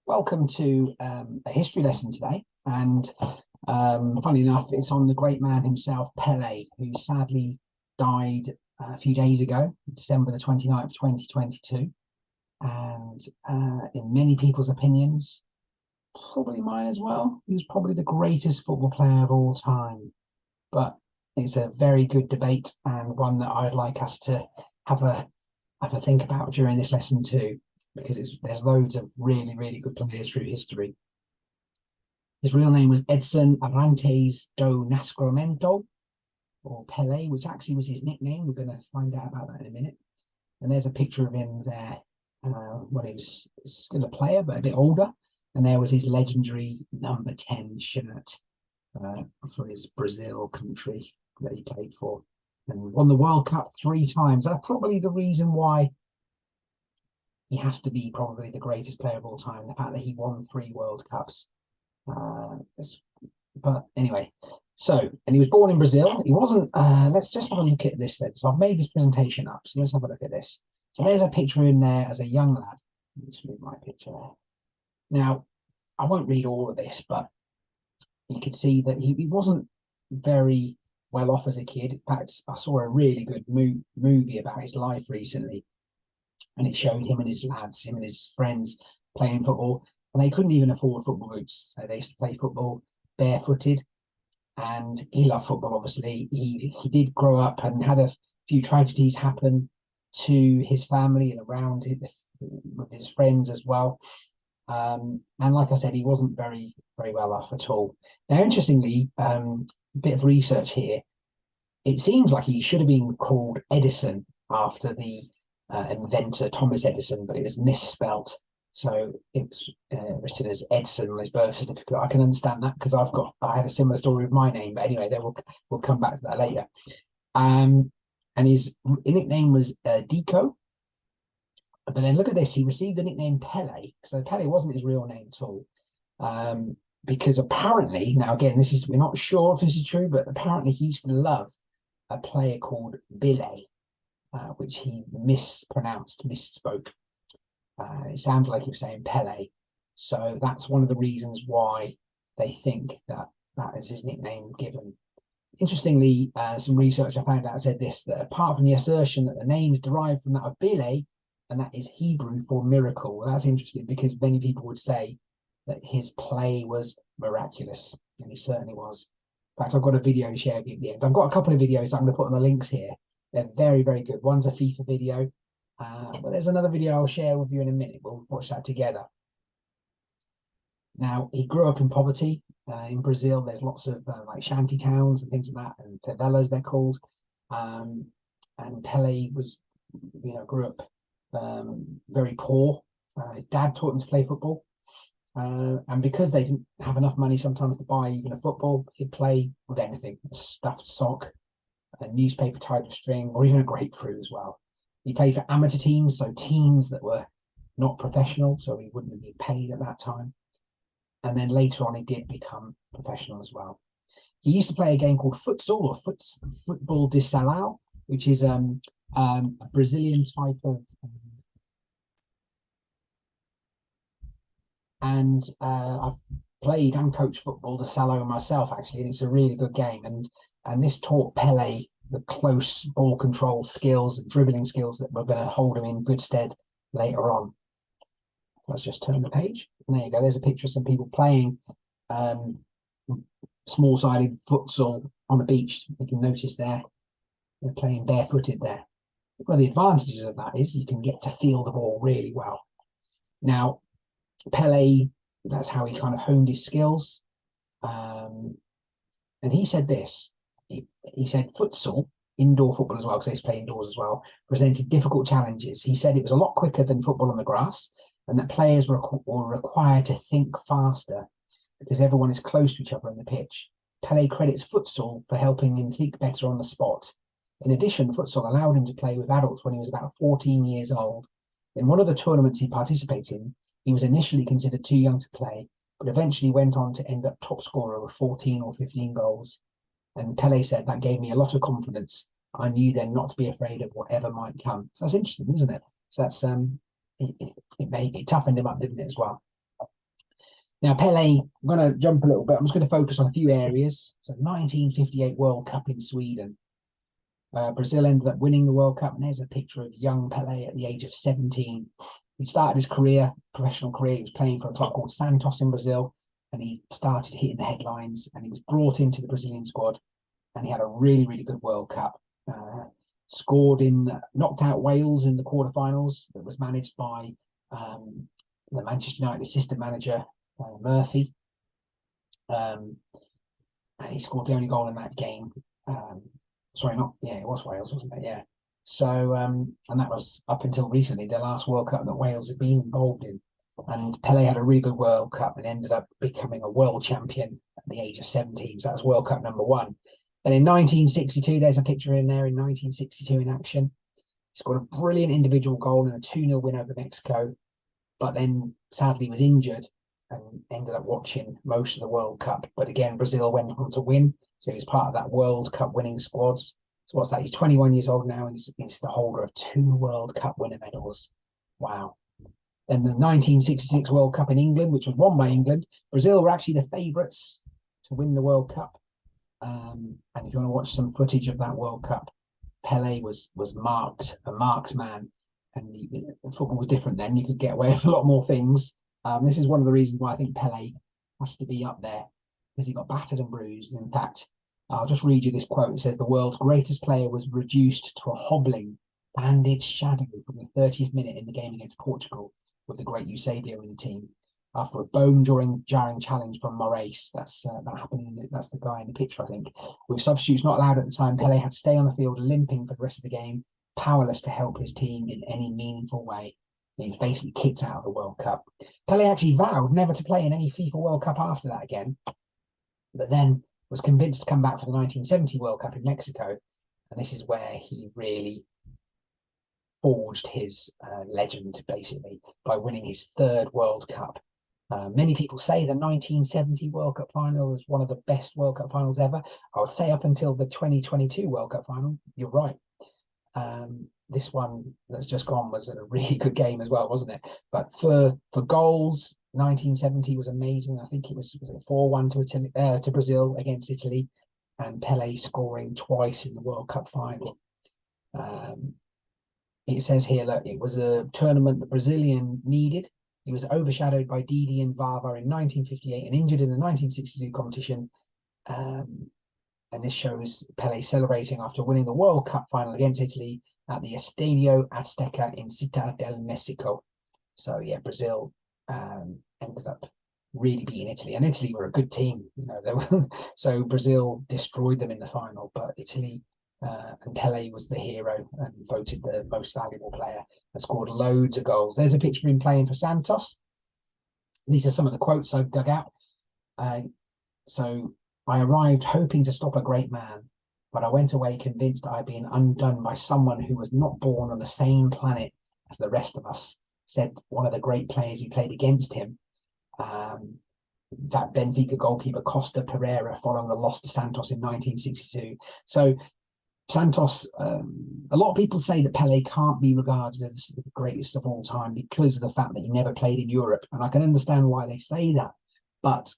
Welcome to a history lesson today. And funny enough, it's on the great man himself, Pele, who sadly died a few days ago, December the 29th, 2022. And in many people's opinions, probably mine as well, he was probably the greatest football player of all time. But it's a very good debate and one that I'd like us to have a think about during this lesson too, because there's loads of really good players through history. His real name was Edson Arantes do Nascimento, or Pele, which actually was his nickname. We're going to find out about that in a minute. And there's a picture of him there when he was still a player, but a bit older. And there was his legendary number 10 shirt for his Brazil country that he played for, and won the World Cup 3 times. That's probably the reason why he has to be probably the greatest player of all time, the fact that he won 3 World Cups. But anyway, and he was born in Brazil. He wasn't, let's just have a look at this then. So I've made this presentation up, so let's have a look at this. So there's a picture in there as a young lad. Let me just move my picture there. Now, I won't read all of this, but you could see that he wasn't very well off as a kid. In fact, I saw a really good movie about his life recently, and it showed him and his lads, him and his friends playing football, and they couldn't even afford football boots. So they used to play football barefooted, and he loved football, obviously. He did grow up and had a few tragedies happen to his family and around with his friends as well. And like I said, he wasn't very well off at all. Now, interestingly, a bit of research here. It seems like he should have been called Edison after the inventor Thomas Edison, but it was misspelt. So it's written as Edson on his birth certificate. I can understand that because I had a similar story with my name. But anyway, we'll come back to that later. And his nickname was Deco. But then look at this, he received the nickname Pele. So Pele wasn't his real name at all. Because apparently, now again, we're not sure if this is true, but apparently he used to love a player called Pele, which he misspoke. It sounds like he was saying Pele. So that's one of the reasons why they think that is his nickname given. Interestingly, some research I found out said this, that apart from the assertion that the name is derived from that of Pele, and that is Hebrew for miracle. Well, that's interesting because many people would say that his play was miraculous, and he certainly was. In fact, I've got a video to share with you at the end. I've got a couple of videos. I'm going to put on the links here. They're very good. One's a FIFA video, but there's another video I'll share with you in a minute. We'll watch that together. Now, he grew up in poverty. In Brazil, there's lots of like shanty towns and things like that, and favelas they're called. And Pele grew up very poor. His dad taught him to play football, and because they didn't have enough money sometimes to buy even a football, he'd play with anything: a stuffed sock, a newspaper tied with string, or even a grapefruit as well. He played for amateur teams, so teams that were not professional, so he wouldn't have been paid at that time. And then later on, he did become professional as well. He used to play a game called futsal, or football de salão, which is a Brazilian type of, and I've played and coached football de salão myself actually, and it's a really good game. And this taught Pele the close ball control skills and dribbling skills that were going to hold him in good stead later on. Let's just turn the page. And there you go. There's a picture of some people playing small-sided futsal on a beach. You can notice there they're playing barefooted there. One of the advantages of that is you can get to feel the ball really well. Now, Pele, that's how he kind of honed his skills. And he said this. He said futsal, indoor football as well, because they used to play indoors as well, presented difficult challenges. He said it was a lot quicker than football on the grass, and that players were required to think faster because everyone is close to each other on the pitch. Pele credits futsal for helping him think better on the spot. In addition, futsal allowed him to play with adults when he was about 14 years old. In one of the tournaments he participated in, he was initially considered too young to play, but eventually went on to end up top scorer with 14 or 15 goals. And Pele said, that gave me a lot of confidence. I knew then not to be afraid of whatever might come. So that's interesting, isn't it? So that's it toughened him up, didn't it, as well? Now, Pele, I'm going to jump a little bit. I'm just going to focus on a few areas. So 1958 World Cup in Sweden. Brazil ended up winning the World Cup, and there's a picture of young Pele at the age of 17. He started his professional career. He was playing for a club called Santos in Brazil, and he started hitting the headlines, and he was brought into the Brazilian squad, and he had a really, really good World Cup. Knocked out Wales in the quarterfinals. That was managed by the Manchester United assistant manager, Murphy. And he scored the only goal in that game. Sorry, not, yeah, it was Wales, wasn't it? Yeah. So, and that was up until recently, the last World Cup that Wales had been involved in. And Pele had a really good World Cup and ended up becoming a world champion at the age of 17. So that was World Cup #1. And in 1962, there's a picture in there in 1962 in action. He scored a brilliant individual goal in a 2-0 win over Mexico, but then sadly was injured and ended up watching most of the World Cup. But again, Brazil went on to win. So he's part of that World Cup winning squads. So what's that? He's 21 years old now, and he's the holder of 2 World Cup winner medals. Wow. Then the 1966 World Cup in England, which was won by England. Brazil were actually the favourites to win the World Cup. And if you want to watch some footage of that World Cup, Pele was a marked man, and football was different then. You could get away with a lot more things. This is one of the reasons why I think Pele has to be up there, because he got battered and bruised. In fact, I'll just read you this quote. It says, "The world's greatest player was reduced to a hobbling, bandaged shadow from the 30th minute in the game against Portugal with the great Eusebio in the team. After a bone-jarring challenge from Moraes." That happened. That's the guy in the picture, I think. With substitutes not allowed at the time, Pele had to stay on the field limping for the rest of the game, powerless to help his team in any meaningful way. He was basically kicked out of the World Cup. Pele actually vowed never to play in any FIFA World Cup after that again, but then was convinced to come back for the 1970 World Cup in Mexico. And this is where he really forged his legend, basically, by winning his 3rd World Cup. Many people say the 1970 World Cup final was one of the best World Cup finals ever. I would say up until the 2022 World Cup final, you're right. This one that's just gone was a really good game as well, wasn't it? But for goals, 1970 was amazing. I think it was it 4-1 to Italy, to Brazil against Italy, and Pele scoring twice in the World Cup final. It says here, look, it was a tournament the Brazilian needed. He was overshadowed by Didi and Vava in 1958 and injured in the 1962 competition. And this shows Pele celebrating after winning the World Cup final against Italy at the Estadio Azteca in Ciudad del Mexico. So yeah, Brazil ended up really beating Italy, and Italy were a good team. So Brazil destroyed them in the final, but Italy and Pele was the hero and voted the most valuable player and scored loads of goals. There's a picture of him playing for Santos. These are some of the quotes I've dug out. So I arrived hoping to stop a great man, but I went away convinced I'd been undone by someone who was not born on the same planet as the rest of us, said one of the great players who played against him. That Benfica goalkeeper Costa Pereira, following the loss to Santos in 1962. So Santos, a lot of people say that Pele can't be regarded as the greatest of all time because of the fact that he never played in Europe. And I can understand why they say that. But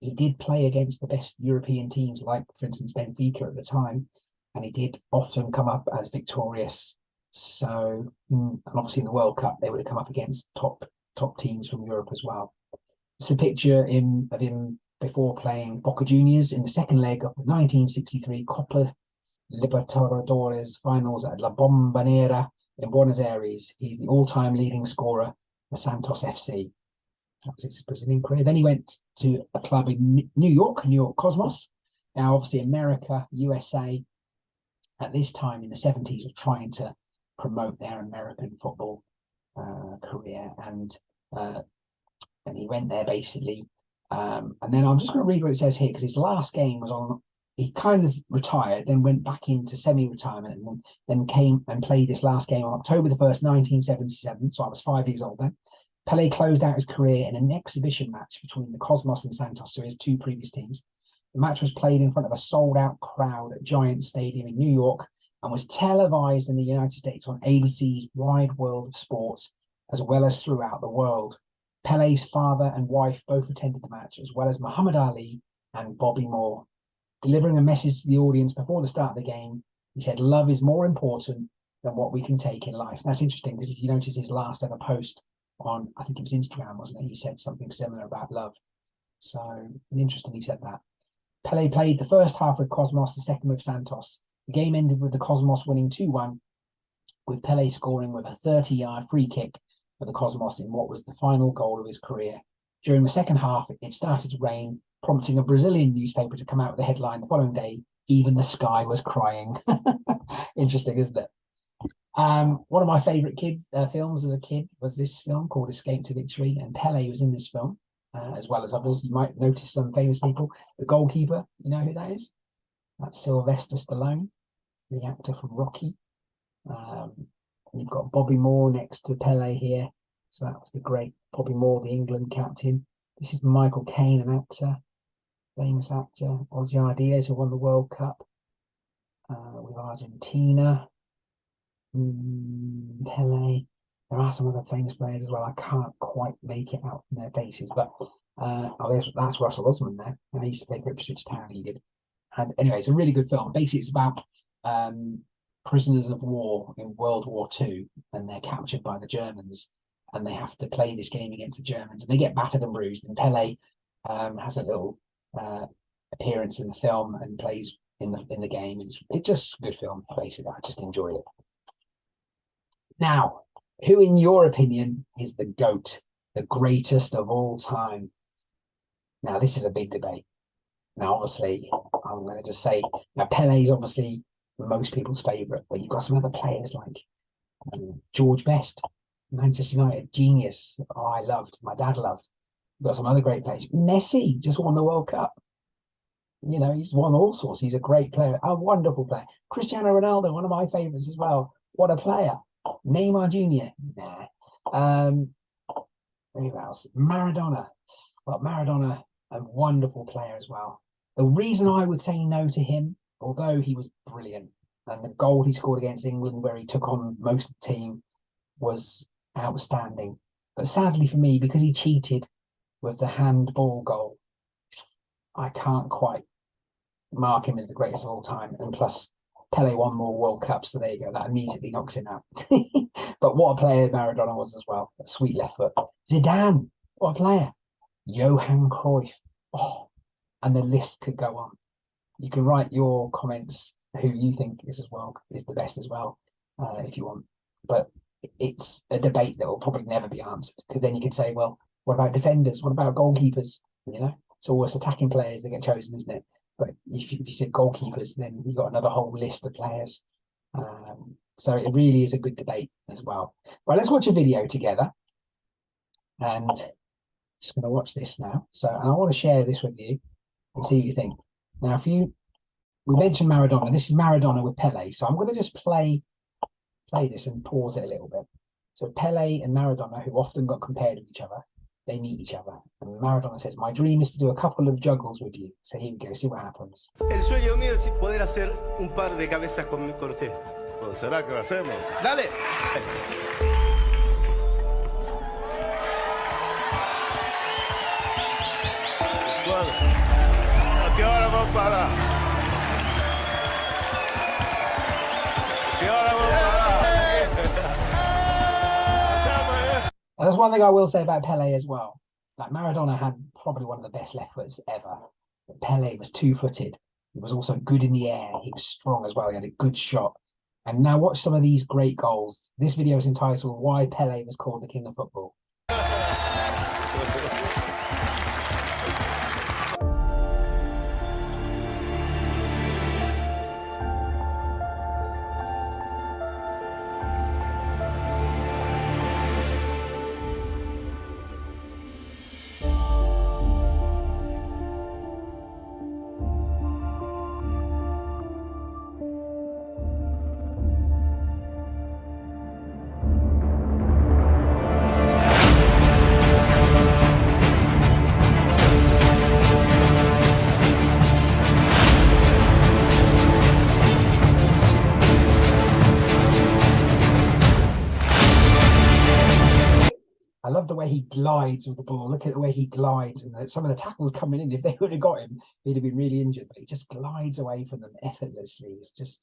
he did play against the best European teams, like, for instance, Benfica at the time, and he did often come up as victorious. So, and obviously in the World Cup, they would have come up against top teams from Europe as well. It's a picture of him before playing Boca Juniors in the second leg of the 1963 Copa Libertadores finals at La Bombonera in Buenos Aires. He's the all-time leading scorer for Santos FC. That was his Brazilian career. Then he went to a club in New York Cosmos. Now, obviously, America, USA, at this time in the 70s, were trying to promote their American football career, and he went there basically. And then I'm just going to read what it says here, because his last game was on. He kind of retired, then went back into semi-retirement, and then came and played this last game on October the 1st, 1977. So I was 5 years old then. Pele closed out his career in an exhibition match between the Cosmos and Santos, so his 2 previous teams. The match was played in front of a sold-out crowd at Giant Stadium in New York and was televised in the United States on ABC's Wide World of Sports, as well as throughout the world. Pele's father and wife both attended the match, as well as Muhammad Ali and Bobby Moore. Delivering a message to the audience before the start of the game, he said, "Love is more important than what we can take in life." That's interesting because if you notice his last ever post on, I think it was Instagram, wasn't it? He said something similar about love. So interesting he said that. Pele played the first half with Cosmos, the second with Santos. The game ended with the Cosmos winning 2-1, with Pele scoring with a 30-yard free kick for the Cosmos in what was the final goal of his career. During the second half, it started to rain, prompting a Brazilian newspaper to come out with a headline the following day, "Even the sky was crying." Interesting, isn't it? One of my favourite films as a kid was this film called Escape to Victory, and Pele was in this film, as well as others. You might notice some famous people. The goalkeeper, you know who that is? That's Sylvester Stallone, the actor from Rocky. You've got Bobby Moore next to Pele here. So that was the great Bobby Moore, the England captain. This is Michael Caine, an actor, famous actor. Ozzy Ardiles, who won the World Cup with Argentina. Pele. There are some other famous players as well. I can't quite make it out from their faces, but that's Russell Osman there. I used to play for Ipswich Town. He did. And anyway, it's a really good film. Basically, it's about prisoners of war in World War II, and they're captured by the Germans, and they have to play this game against the Germans, and they get battered and bruised. And Pele has a little appearance in the film and plays in the game. It's just a good film. Basically, I just enjoyed it. Now, who, in your opinion, is the GOAT, the greatest of all time? Now, this is a big debate. Now, obviously, I'm going to just say, now Pele's obviously most people's favourite, but you've got some other players like George Best, Manchester United, genius. Oh, I loved, my dad loved. You've got some other great players. Messi just won the World Cup. You know, he's won all sorts. He's a great player, a wonderful player. Cristiano Ronaldo, one of my favourites as well. What a player. Neymar Jr. Nah. Who else? Maradona. Well, Maradona, a wonderful player as well. The reason I would say no to him, although he was brilliant, and the goal he scored against England where he took on most of the team was outstanding. But sadly for me, because he cheated with the handball goal, I can't quite mark him as the greatest of all time. And plus, Pele won more World Cups, so there you go. That immediately knocks him out. But what a player Maradona was as well. A sweet left foot. Zidane, what a player. Johan Cruyff. Oh, and the list could go on. You can write your comments who you think is the best as well, if you want. But it's a debate that will probably never be answered, because then you could say, well, what about defenders? What about goalkeepers? You know, it's always attacking players that get chosen, isn't it? But if you said goalkeepers, then you've got another whole list of players. So it really is a good debate as well. Right, let's watch a video together. And just going to watch this now. And I want to share this with you and see what you think. Now, we mentioned Maradona. This is Maradona with Pele. So I'm going to just play this and pause it a little bit. So Pele and Maradona, who often got compared with each other, they meet each other. And Maradona says, "My dream is to do a couple of juggles with you." So here we go, see what happens. El sueño mío es poder hacer un par de cabezas con usted. Pues será que lo hacemos. Dale. Bueno, ¿a qué hora vamos a parar? ¿Qué hora vamos a parar? And there's one thing I will say about Pele as well. Like, Maradona had probably one of the best left foots ever. But Pele was two-footed. He was also good in the air. He was strong as well. He had a good shot. And now watch some of these great goals. This video is entitled "Why Pele Was Called the King of Football." I love the way he glides with the ball. Look at the way he glides, and some of the tackles coming in. If they would have got him, he'd have been really injured. But he just glides away from them effortlessly. It's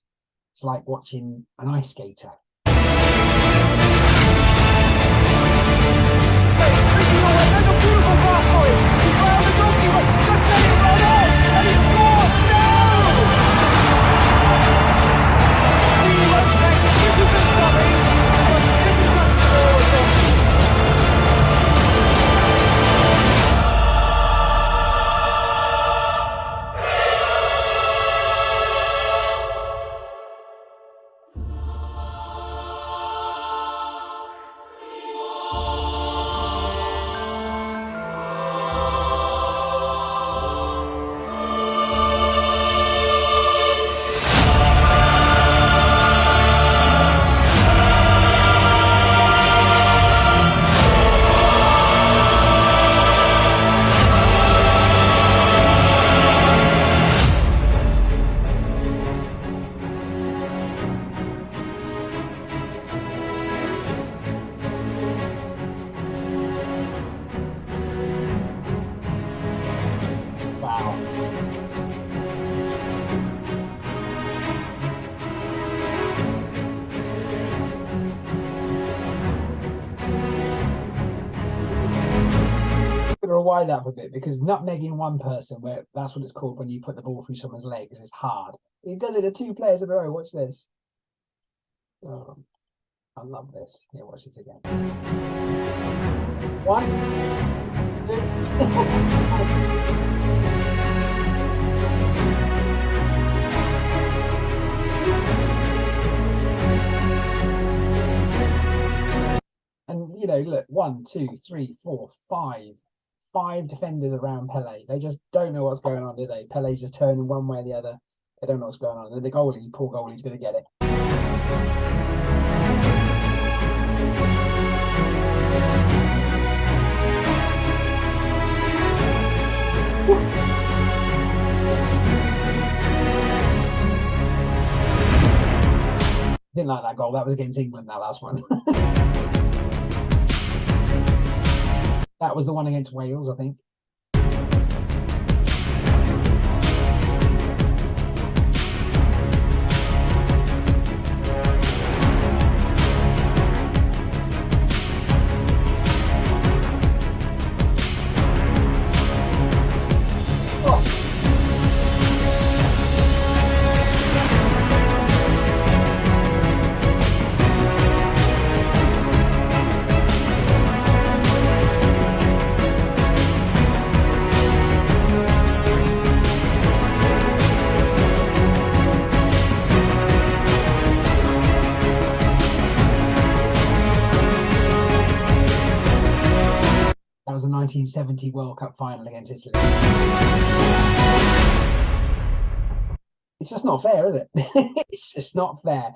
like watching an ice skater. Rewind that for a bit, because nutmegging one person, where that's what it's called when you put the ball through someone's legs, is hard. He does it to 2 players in a row. Watch this. Oh, I love this. Here, watch it again. 1, 2. And look, 1, 2, 3, 4, 5 defenders around Pele. They just don't know what's going on, do they? Pele's just turning one way or the other. They don't know what's going on. And the goalie, poor goalie's going to get it. Didn't like that goal. That was against England, that last one. That was the one against Wales, I think. That was the 1970 World Cup final against Italy. It's just not fair, is it? It's just not fair.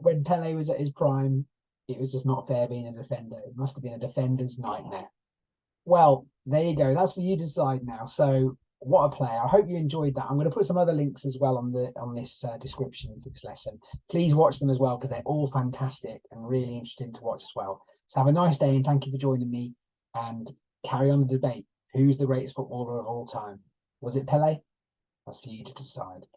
When Pele was at his prime, it was just not fair being a defender. It must have been a defender's nightmare. Well, there you go. That's for you to decide now. So, what a player. I hope you enjoyed that. I'm going to put some other links as well on this description for this lesson. Please watch them as well, because they're all fantastic and really interesting to watch as well. So have a nice day, and thank you for joining me, and carry on the debate. Who's the greatest footballer of all time? Was it Pele? That's for you to decide.